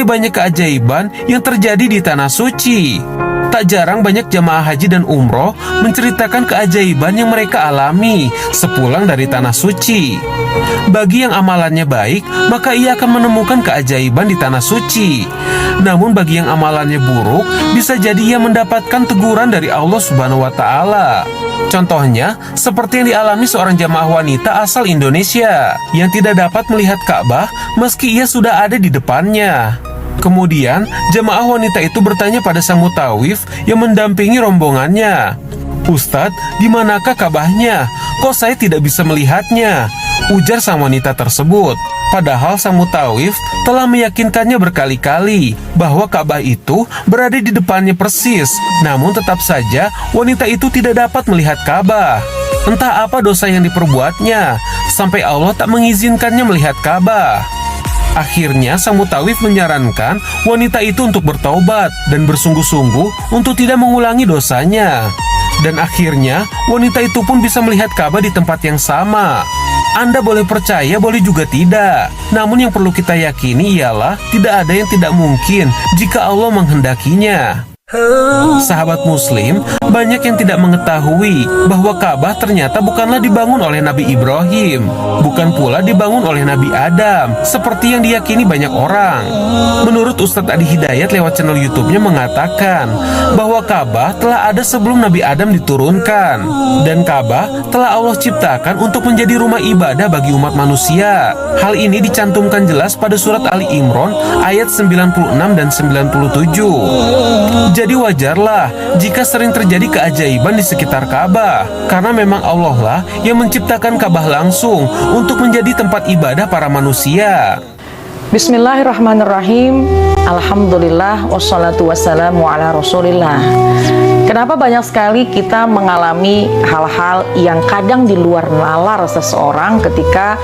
banyak keajaiban yang terjadi di tanah suci. Tak jarang banyak jamaah haji dan umroh menceritakan keajaiban yang mereka alami sepulang dari tanah suci. Bagi yang amalannya baik, maka ia akan menemukan keajaiban di tanah suci. Namun bagi yang amalannya buruk, bisa jadi ia mendapatkan teguran dari Allah Subhanahu wa Ta'ala. Contohnya, seperti yang dialami seorang jamaah wanita asal Indonesia yang tidak dapat melihat Ka'bah meski ia sudah ada di depannya. Kemudian, jamaah wanita itu bertanya pada sang mutawif yang mendampingi rombongannya, "Ustadz, di manakah Ka'bahnya? Kok saya tidak bisa melihatnya?" Ujar sang wanita tersebut. Padahal sang mutawif telah meyakinkannya berkali-kali bahwa Ka'bah itu berada di depannya persis. Namun tetap saja wanita itu tidak dapat melihat Ka'bah. Entah apa dosa yang diperbuatnya, sampai Allah tak mengizinkannya melihat Ka'bah. Akhirnya sang mutawif menyarankan wanita itu untuk bertaubat dan bersungguh-sungguh untuk tidak mengulangi dosanya. Dan akhirnya wanita itu pun bisa melihat Ka'bah di tempat yang sama. Anda boleh percaya, boleh juga tidak. Namun yang perlu kita yakini ialah tidak ada yang tidak mungkin jika Allah menghendakinya. Sahabat muslim, banyak yang tidak mengetahui bahwa Ka'bah ternyata bukanlah dibangun oleh Nabi Ibrahim, bukan pula dibangun oleh Nabi Adam, seperti yang diyakini banyak orang. Menurut Ustadz Adi Hidayat lewat channel YouTube-nya mengatakan bahwa Ka'bah telah ada sebelum Nabi Adam diturunkan, dan Ka'bah telah Allah ciptakan untuk menjadi rumah ibadah bagi umat manusia. Hal ini dicantumkan jelas pada surat Ali Imran ayat 96 dan 97. Jadi wajarlah jika sering terjadi keajaiban di sekitar Ka'bah, karena memang Allah lah yang menciptakan Ka'bah langsung untuk menjadi tempat ibadah para manusia. Bismillahirrahmanirrahim. Alhamdulillah wassalatu wassalamu ala rasulillah. Kenapa banyak sekali kita mengalami hal-hal yang kadang di luar nalar seseorang ketika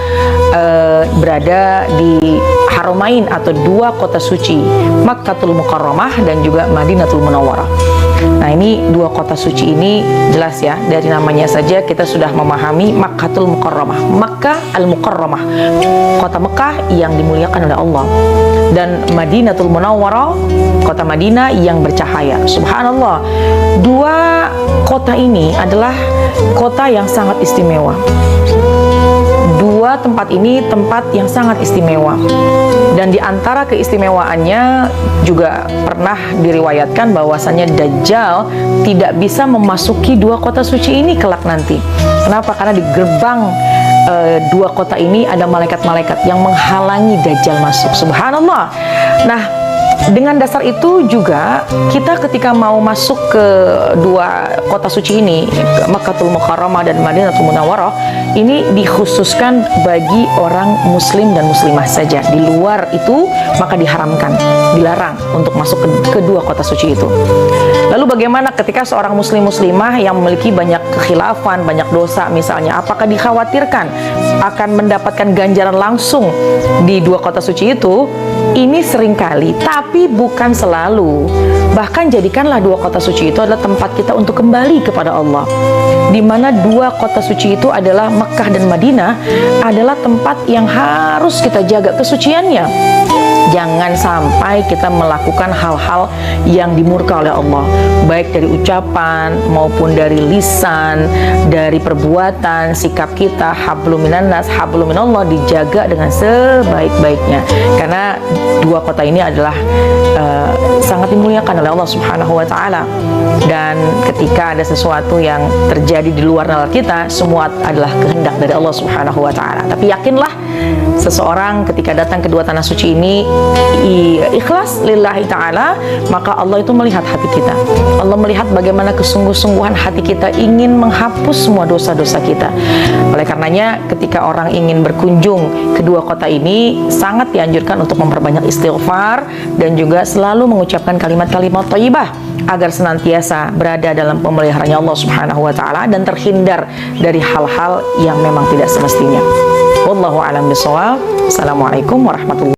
berada di Haramain atau dua kota suci, Makkatul Mukarramah dan juga Madinatul Munawwarah. Nah, ini dua kota suci ini jelas ya, dari namanya saja kita sudah memahami Makkatul Mukarramah, Makkah Al-Mukarramah, kota Mekah yang dimuliakan oleh Allah, dan Madinatul Munawwarah, kota Madinah yang bercahaya. Subhanallah, dua kota ini adalah kota yang sangat istimewa. Dua tempat ini tempat yang sangat istimewa, dan di antara keistimewaannya juga pernah diriwayatkan bahwasannya Dajjal tidak bisa memasuki dua kota suci ini kelak nanti. Kenapa? Karena di gerbang dua kota ini ada malaikat-malaikat yang menghalangi Dajjal masuk. Subhanallah. Nah, dengan dasar itu juga kita ketika mau masuk ke dua kota suci ini, Makkatul Mukarramah dan Madinatul Munawwarah, ini dikhususkan bagi orang muslim dan muslimah saja. Di luar itu maka diharamkan, dilarang untuk masuk ke kedua kota suci itu. Lalu bagaimana ketika seorang muslim muslimah yang memiliki banyak kekhilafan, banyak dosa misalnya, apakah dikhawatirkan akan mendapatkan ganjaran langsung di dua kota suci itu? Ini seringkali, tapi bukan selalu. Bahkan jadikanlah dua kota suci itu adalah tempat kita untuk kembali kepada Allah, di mana dua kota suci itu adalah Mekah dan Madinah, adalah tempat yang harus kita jaga kesuciannya. Jangan sampai kita melakukan hal-hal yang dimurka oleh Allah, baik dari ucapan maupun dari lisan, dari perbuatan, sikap kita. Hablum minannas, hablum minallah, dijaga dengan sebaik-baiknya, karena dua kota ini adalah sangat dimuliakan oleh Allah Subhanahu wa Ta'ala. Dan ketika ada sesuatu yang terjadi di luar nalar kita, semua adalah kehendak dari Allah Subhanahu wa Ta'ala. Tapi yakinlah, seseorang ketika datang ke dua tanah suci ini ikhlas lillahi ta'ala, maka Allah itu melihat hati kita. Allah melihat bagaimana kesungguh-sungguhan hati kita ingin menghapus semua dosa-dosa kita. Oleh karenanya, ketika orang ingin berkunjung ke dua kota ini, sangat dianjurkan untuk memperbanyak istighfar dan juga selalu mengucapkan kalimat-kalimat thayyibah agar senantiasa berada dalam pemeliharaannya Allah Subhanahu wa Ta'ala dan terhindar dari hal-hal yang memang tidak semestinya. Wallahu a'lam bishawab. Assalamualaikum warahmatullahi wabarakatuh.